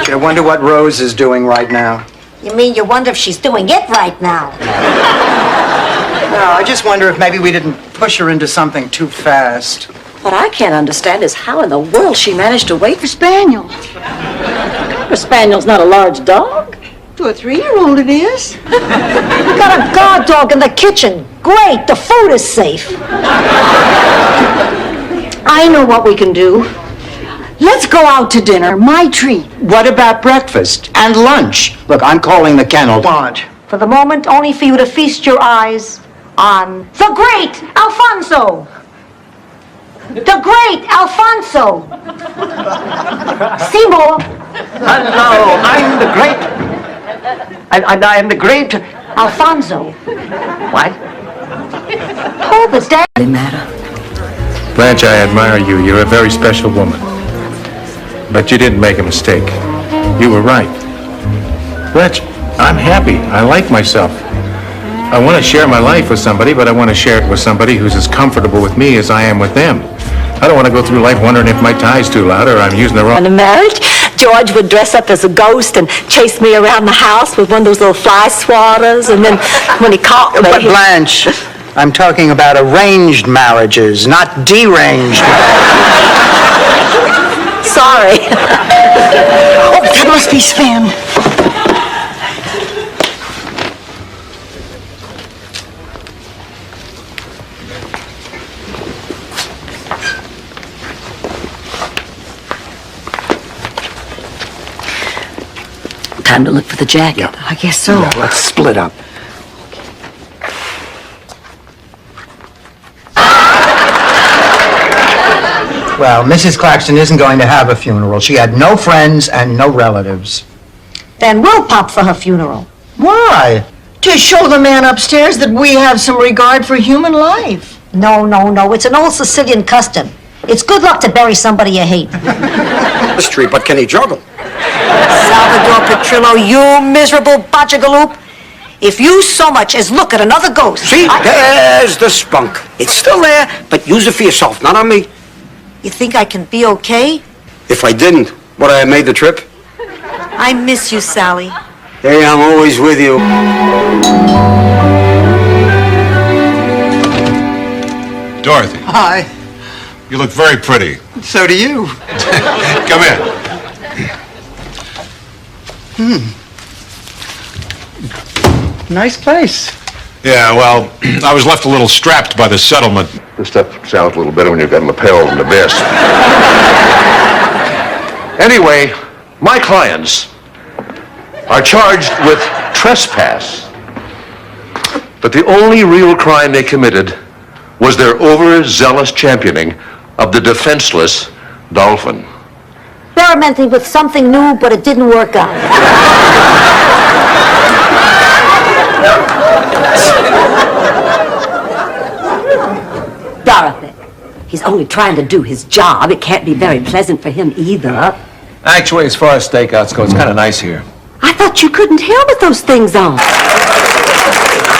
I wonder what Rose is doing right now. You mean you wonder if she's doing it right now? No, I just wonder if maybe we didn't push her into something too fast. What I can't understand is how in the world she managed to wait for Spaniel. A spaniel's not a large dog. To a 3-year-old it is. We got a guard dog in the kitchen. Great, the food is safe. I know what we can do. Let's go out to dinner, my treat. What about breakfast and lunch? Look, I'm calling the kennel. What? For the moment, only for you to feast your eyes on the great Alfonso. The great Alfonso. Seymour. Hello, I'm the great... I am the great... Alfonso. What? Oh, the dad... Blanche, I admire you. You're a very special woman. But you didn't make a mistake. You were right. Blanche, I'm happy. I like myself. I want to share my life with somebody, but I want to share it with somebody who's as comfortable with me as I am with them. I don't want to go through life wondering if my tie's too loud or I'm using the wrong... In a marriage, George would dress up as a ghost and chase me around the house with one of those little fly swatters, and then when he caught me... But Blanche, I'm talking about arranged marriages, not deranged. sorry. Oh, that must be spam. Time to look for the jacket. I guess so. Yeah, let's split up. Well, Mrs. Claxton isn't going to have a funeral. She had no friends and no relatives. Then we'll pop for her funeral. Why? To show the man upstairs that we have some regard for human life. No, it's an old Sicilian custom. It's good luck to bury somebody you hate. Street, but can he juggle? Salvador Petrillo, you miserable botchagaloop. If you so much as look at another ghost... See, there's the spunk. It's still there, but use it for yourself, not on me. You think I can be okay? If I didn't, would I have made the trip? I miss you, Sally. Hey, I'm always with you. Dorothy, Hi. you look very pretty. So do you. Come in. Nice place. Yeah, well, I was left a little strapped by the settlement. This stuff sounds a little better when you've got lapels and a vest. Anyway, my clients are charged with trespass. But the only real crime they committed was their overzealous championing of the defenseless dolphin. Experimenting with something new, but it didn't work out. Dorothy, he's only trying to do his job. It can't be very pleasant for him either. Actually, as far as stakeouts go, it's kind of nice here. I thought you couldn't hear with those things on.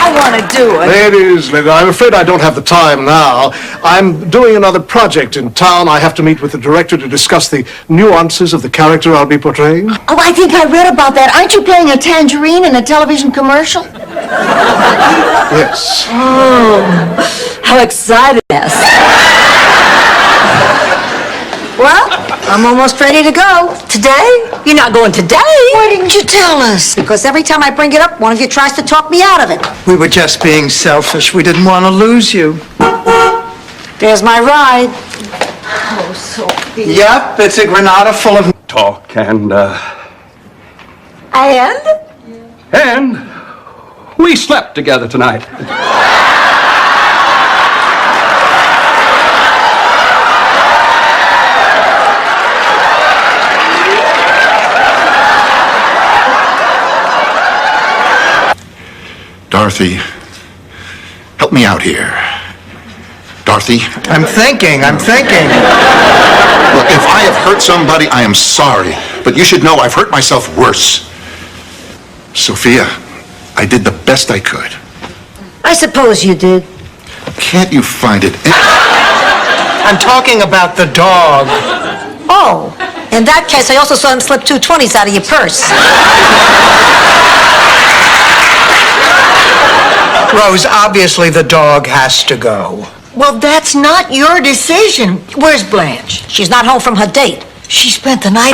I want to do it. Ladies, I'm afraid I don't have the time now. I'm doing another project in town. I have to meet with the director to discuss the nuances of the character I'll be portraying. Oh, I think I read about that. Aren't you playing a tangerine in a television commercial? Yes. Oh, how excited. Yes. Well, I'm almost ready to go. Today? You're not going today. Why didn't you tell us? Because every time I bring it up, one of you tries to talk me out of it. We were just being selfish. We didn't want to lose you. There's my ride. Oh, Sophie. Yep, it's a Granada full of Talk and And? we slept together tonight. Dorothy, help me out here. Dorothy? I'm thinking. Look, if I have hurt somebody, I am sorry. But you should know I've hurt myself worse. Sophia, I did the best I could. I suppose you did. Can't you find it? I'm talking about the dog. Oh, in that case, I also saw him slip 2 20s out of your purse. Rose, obviously the dog has to go. Well, that's not your decision. Where's Blanche? She's not home from her date. She spent the night.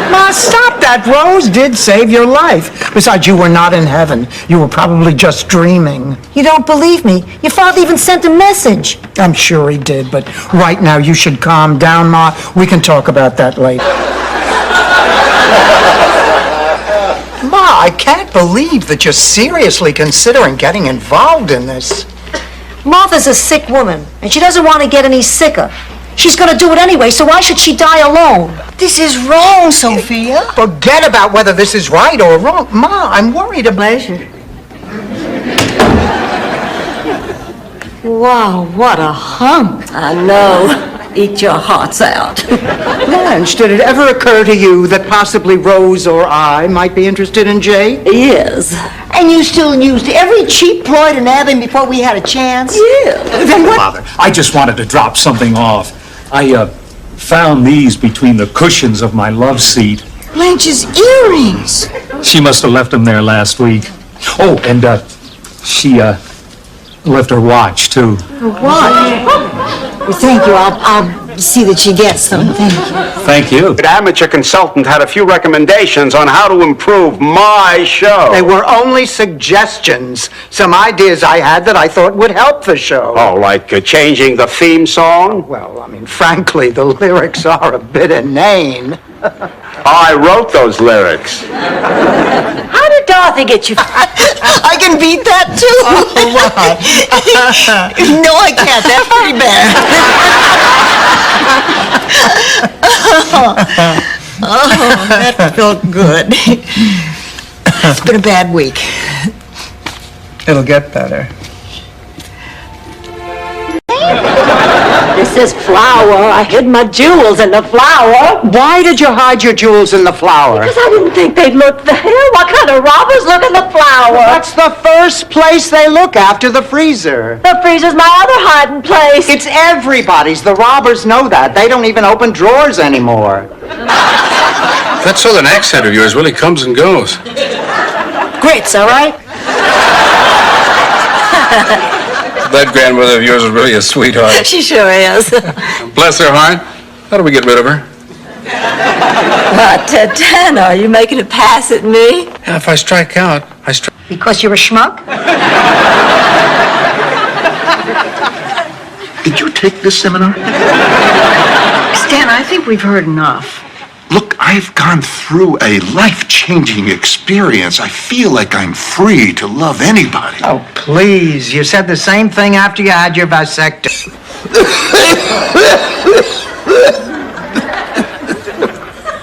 Ma, stop that. Rose did save your life. Besides, you were not in heaven. You were probably just dreaming. You don't believe me? Your father even sent a message. I'm sure he did, but right now you should calm down, Ma. We can talk about that later. Ma, I can't believe that you're seriously considering getting involved in this. Martha's a sick woman, and she doesn't want to get any sicker. She's going to do it anyway, so why should she die alone? This is wrong, Sophia. Forget about whether this is right or wrong. Ma, I'm worried about you. Wow, what a hunk. I know. Eat your hearts out. Blanche, did it ever occur to you that possibly Rose or I might be interested in Jay? Yes. And you still used every cheap ploy to nab him before we had a chance? Yeah. Then what? Father, I just wanted to drop something off. I found these between the cushions of my love seat. Blanche's earrings. She must have left them there last week. Oh, and she left her watch, too. What? Well, thank you. I'll see that she gets them. Thank you. Thank you. The amateur consultant had a few recommendations on how to improve my show. They were only suggestions, some ideas I had that I thought would help the show. Oh, like changing the theme song? Well, I mean, frankly, the lyrics are a bit inane. I wrote those lyrics. How did Dorothy get you? I can beat that, too. No, I can't. That's pretty bad. Oh, that felt good. It's been a bad week. It'll get better. This is flour. I hid my jewels in the flour. Why did you hide your jewels in the flour? Because I didn't think they'd look there. What kind of robbers look in the flour? That's the first place they look after the freezer. The freezer's my other hiding place. It's everybody's. The robbers know that. They don't even open drawers anymore. That southern accent of yours really comes and goes. Grits, all right? That grandmother of yours is really a sweetheart. She sure is. Bless her heart. How do we get rid of her? What, Tana, are you making a pass at me? Yeah, if I strike out, I strike. Because you're a schmuck? Did you take this seminar? Stan, I think we've heard enough. Look, I've gone through a life-changing experience. I feel like I'm free to love anybody. Oh, please. You said the same thing after you had your vasectomy.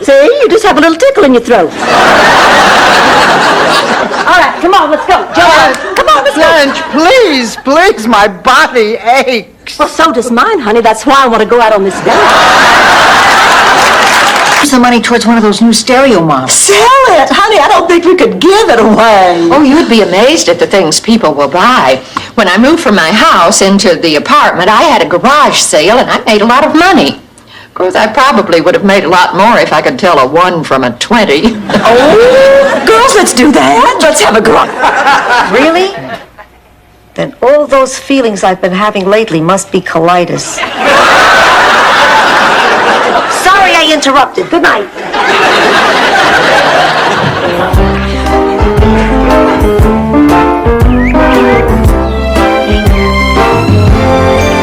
See, you just have a little tickle in your throat. All right, come on, let's go. Joanne, come on, let's go. Blanche, please, my body aches. Well, so does mine, honey. That's why I want to go out on this date. Some money towards one of those new stereo models. Sell it! Honey, I don't think we could give it away. Oh, you'd be amazed at the things people will buy. When I moved from my house into the apartment, I had a garage sale and I made a lot of money. Of course, I probably would have made a lot more if I could tell a 1 from a 20. Oh, girls, let's do that. Let's have a garage. Really? Then all those feelings I've been having lately must be colitis. Sorry I interrupted. Good night.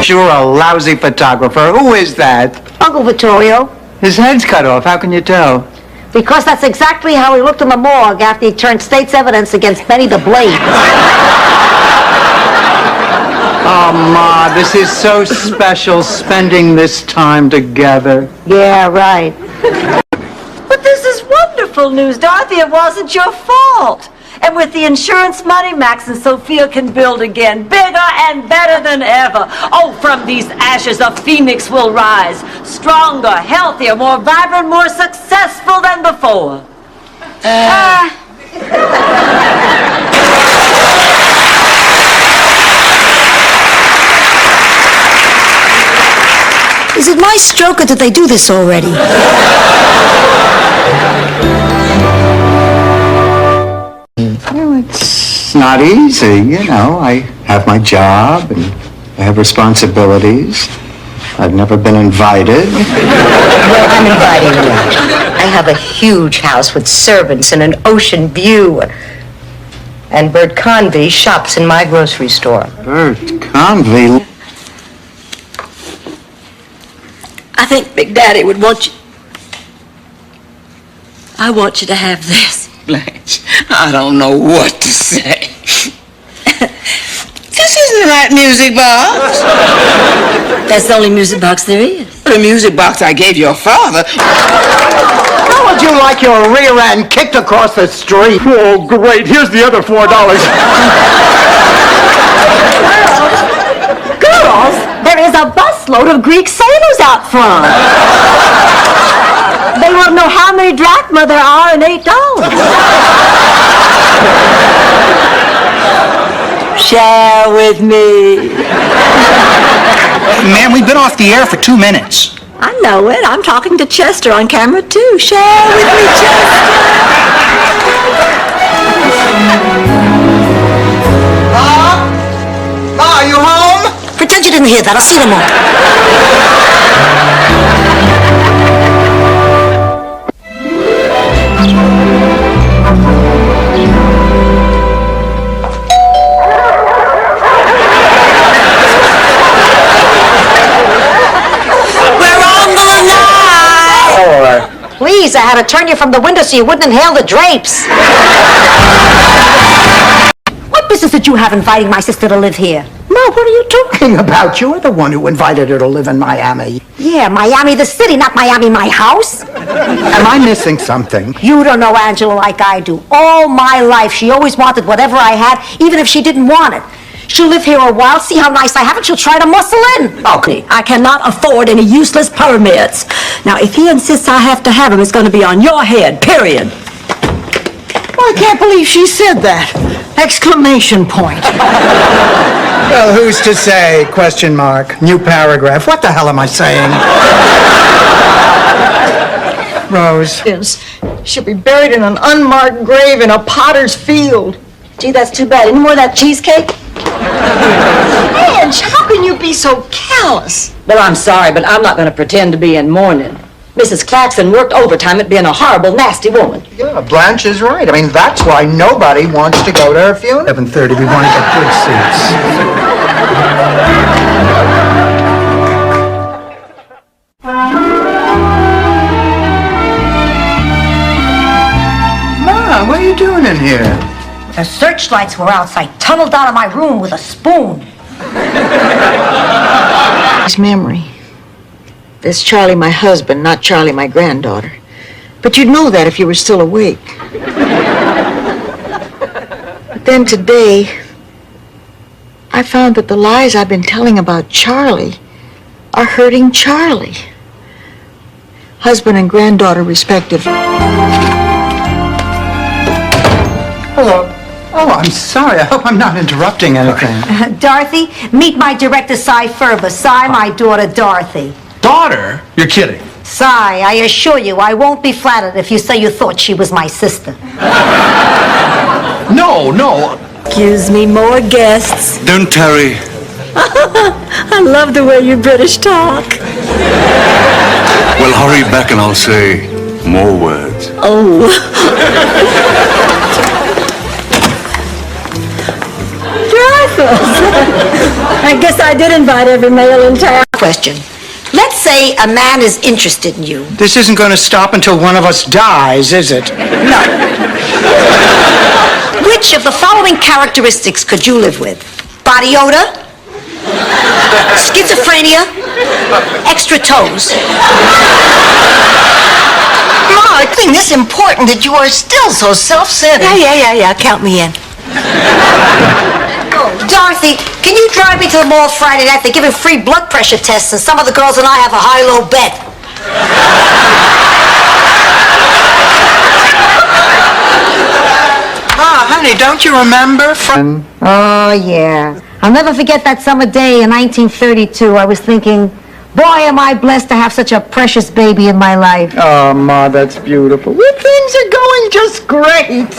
You're a lousy photographer. Who is that? Uncle Vittorio. His head's cut off. How can you tell? Because that's exactly how he looked in the morgue after he turned state's evidence against Benny the Blade. Oh, Ma, this is so special, spending this time together. Yeah, right. But this is wonderful news, Dorothy. It wasn't your fault. And with the insurance money, Max and Sophia can build again, bigger and better than ever. Oh, from these ashes, a phoenix will rise, stronger, healthier, more vibrant, more successful than before. Is it my stroke or did they do this already? Well, it's not easy, you know. I have my job and I have responsibilities. I've never been invited. Well, I'm inviting you. I have a huge house with servants and an ocean view. And Bert Convey shops in my grocery store. Bert Convey? I think Big Daddy would want you... I want you to have this. Blanche, I don't know what to say. This isn't the right music box. That's the only music box there is. The music box I gave your father. How would you like your rear end kicked across the street? Oh, great. Here's the other $4. Girls, there is a busload of Greek sailors out front. They want to know how many drachma there are in $8. Share with me. Man, we've been off the air for 2 minutes. I know it. I'm talking to Chester on camera, too. Share with me, Chester. Ma, in here, Dad. I'll see you tomorrow. Please, I had to turn you from the window so you wouldn't inhale the drapes. What business did you have inviting my sister to live here? Ma, what are you talking about? You're the one who invited her to live in Miami. Yeah, Miami the city, not Miami my house. Am I missing something? You don't know Angela like I do. All my life, she always wanted whatever I had, even if she didn't want it. She'll live here a while, see how nice I have it, she'll try to muscle in. Okay, I cannot afford any useless permits. Now, if he insists I have to have him, it's going to be on your head, period. Oh, I can't believe she said that. Exclamation point. Well, who's to say? Question mark. New paragraph. What the hell am I saying? Rose. She'll be buried in an unmarked grave in a potter's field. Gee, that's too bad. Any more of that cheesecake? Ange, how can you be so callous? Well, I'm sorry, but I'm not going to pretend to be in mourning. Mrs. Claxton worked overtime at being a horrible, nasty woman. Yeah, Blanche is right. I mean, that's why nobody wants to go to her funeral. 7:30, we want to get good seats. Ma, what are you doing in here? The searchlights were out, so I tunneled out of my room with a spoon. His memory. That's Charlie, my husband, not Charlie, my granddaughter. But you'd know that if you were still awake. But then today, I found that the lies I've been telling about Charlie are hurting Charlie. Husband and granddaughter, respectively. Hello. Oh, I'm sorry. I hope I'm not interrupting anything. Dorothy, meet my director, Cy Ferber. Cy, my daughter, Dorothy. Daughter? You're kidding. Cy, I assure you, I won't be flattered if you say you thought she was my sister. No. Gives me more guests. Don't tarry. I love the way you British talk. Well, hurry back and I'll say more words. Oh. I guess I did invite every male in town. Question. Let's say a man is interested in you. This isn't going to stop until one of us dies, is it? No. Which of the following characteristics could you live with? Body odor? Schizophrenia? Extra toes? Ma, I think this important that you are still so self-centered. Yeah. Count me in. Dorothy, can you drive me to the mall Friday night? They're giving free blood pressure tests, and some of the girls and I have a high-low bet. Honey, don't you remember from... Oh, yeah. I'll never forget that summer day in 1932. I was thinking, boy, am I blessed to have such a precious baby in my life. Oh, Ma, that's beautiful. Well, things are going just great.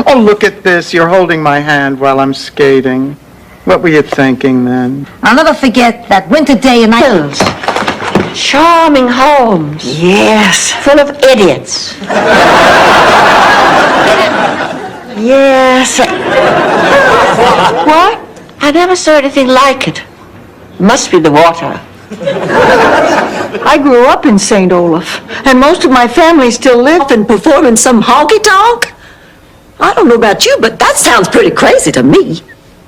Oh, look at this. You're holding my hand while I'm skating. What were you thinking then? I'll never forget that winter day in... Charming homes. Yes. Full of idiots. Yes. What? I never saw anything like it. Must be the water. I grew up in St. Olaf, and most of my family still live And performing some honky-tonk? I don't know about you, but that sounds pretty crazy to me.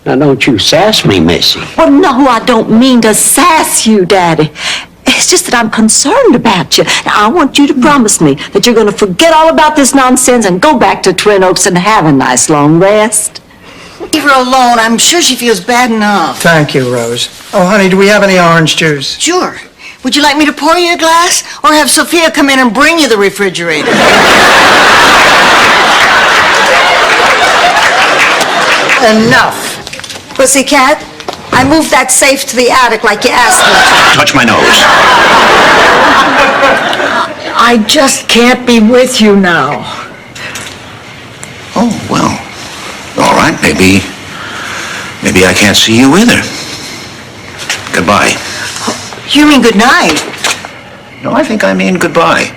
Now, don't you sass me, Missy. Well, no, I don't mean to sass you, Daddy. It's just that I'm concerned about you. Now, I want you to promise me that you're going to forget all about this nonsense and go back to Twin Oaks and have a nice long rest. Leave her alone. I'm sure she feels bad enough. Thank you, Rose. Oh, honey, do we have any orange juice? Sure. Would you like me to pour you a glass, or have Sophia come in and bring you the refrigerator? Enough. Pussycat, I moved that safe to the attic like you asked me. Touch my nose. I just can't be with you now. Oh, well. All right, maybe I can't see you either. Goodbye. You mean good night? No, I think I mean goodbye.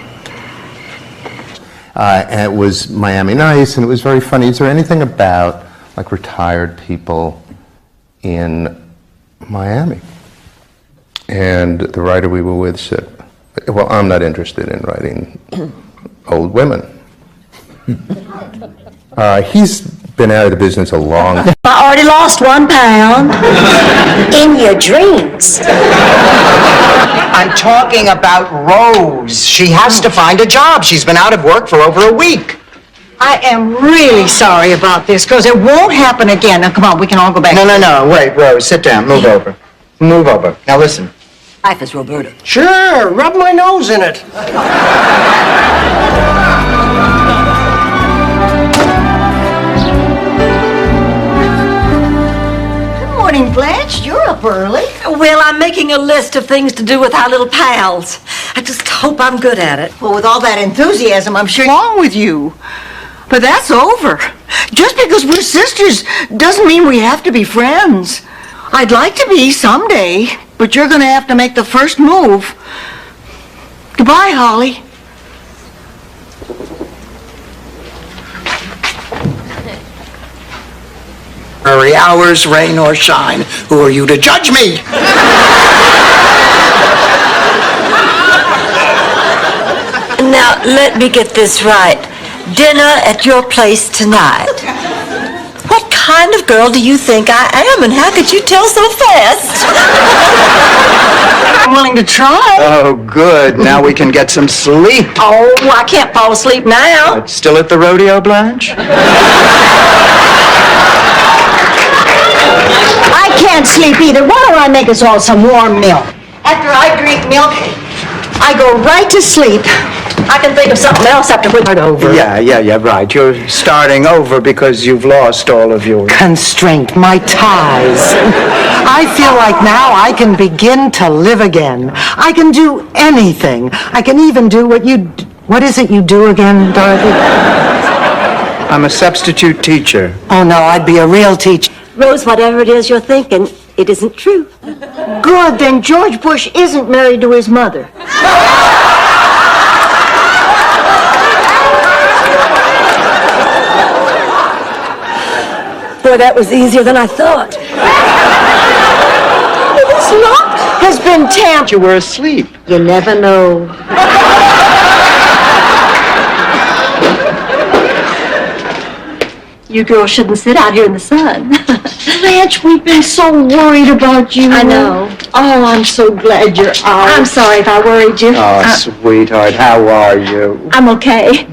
And it was Miami Nice, and it was very funny. Is there anything about, like, retired people in Miami? And the writer we were with said, well, I'm not interested in writing old women. He's been out of the business a long time. I already lost 1 pound. In your dreams. I'm talking about Rose. She has to find a job. She's been out of work for over a week. I am really sorry about this, because it won't happen again. Now, come on, we can all go back. No, wait, Rose, sit down, move over. Move over. Now listen. Life is Roberta. Sure, rub my nose in it. Good morning, Blanche. You're up early. Well, I'm making a list of things to do with our little pals. I just hope I'm good at it. Well, with all that enthusiasm, I'm sure wrong with you. But that's over. Just because we're sisters doesn't mean we have to be friends. I'd like to be someday, but you're going to have to make the first move. Goodbye, Holly. Early hours, rain or shine. Who are you to judge me? Now, let me get this right. Dinner at your place tonight. What kind of girl do you think I am, and how could you tell so fast? I'm willing to try. Oh, good. Now we can get some sleep. Oh, I can't fall asleep now. Still at the rodeo, Blanche? I can't sleep either. Why don't I make us all some warm milk? After I drink milk, I go right to sleep. I can think of something else after we start over. Yeah, right. You're starting over because you've lost all of your... Constraint, my ties. I feel like now I can begin to live again. I can do anything. I can even do what is it you do again, Dorothy? I'm a substitute teacher. Oh, no, I'd be a real teacher. Rose, whatever it is you're thinking, it isn't true. Good, then George Bush isn't married to his mother. Boy, that was easier than I thought. This lock has been tampered. You were asleep. You never know. You girls shouldn't sit out here in the sun. Blanche, we've been so worried about you. I know. Oh, I'm so glad you're out. I'm sorry if I worried you. Oh, sweetheart, how are you? I'm okay.